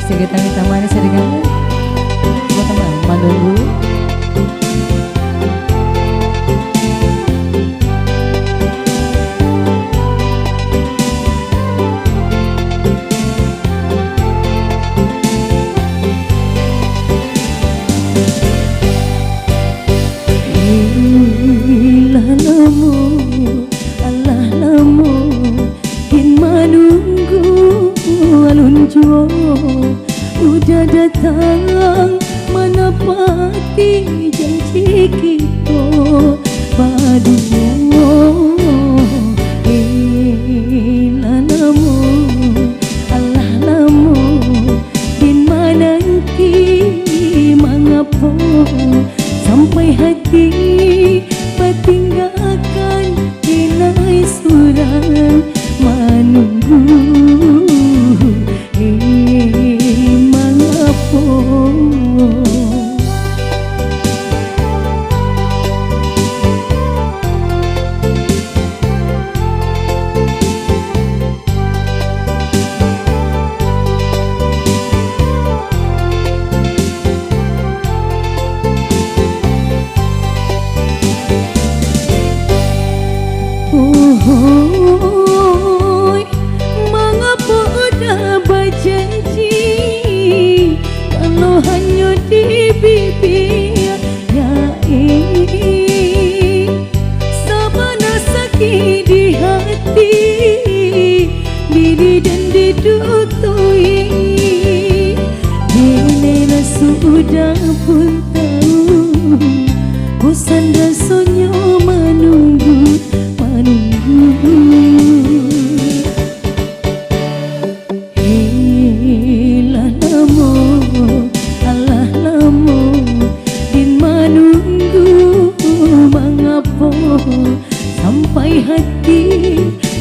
Masih kita manis dengan teman-teman menunggu. Udah datang menepati janji kita paduo lanamu Allah lamu din mananti mangapo sampai hati patinggalkan dinai surang menunggu mengapa udah berjanji kalau hanya di bibir ya sabana sakit di hati diri dan didutui Dina sudah pun tahu bosan rasanya menunggu Allah lamu din menunggu mengapa sampai hati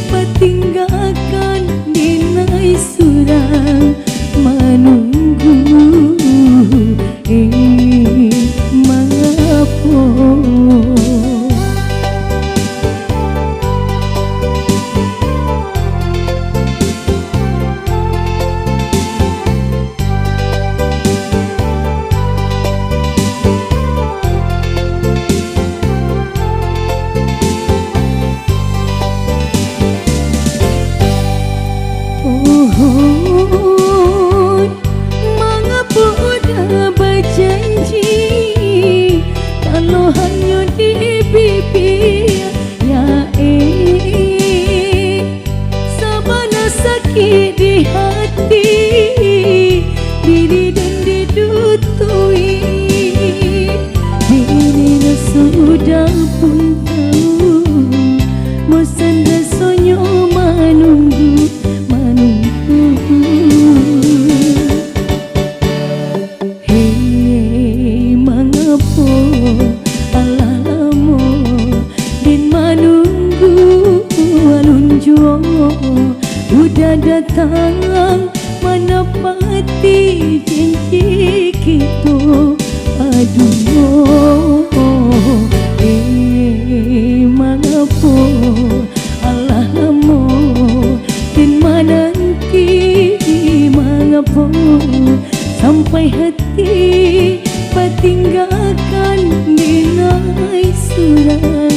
patinggalkan dinai surang menunggu mengapa mengapa udah berjanji kalau hanya di bibir ya sabana sakit di hati diri dan didutui diri sudah pun tahu bosan rasanya menunggu mengapa Allah lamu din menunggu alunjo udah datang menepati janji kita aduh mengapa Allah lamu din menanti mengapa sampai hati patinggalkan dinai surang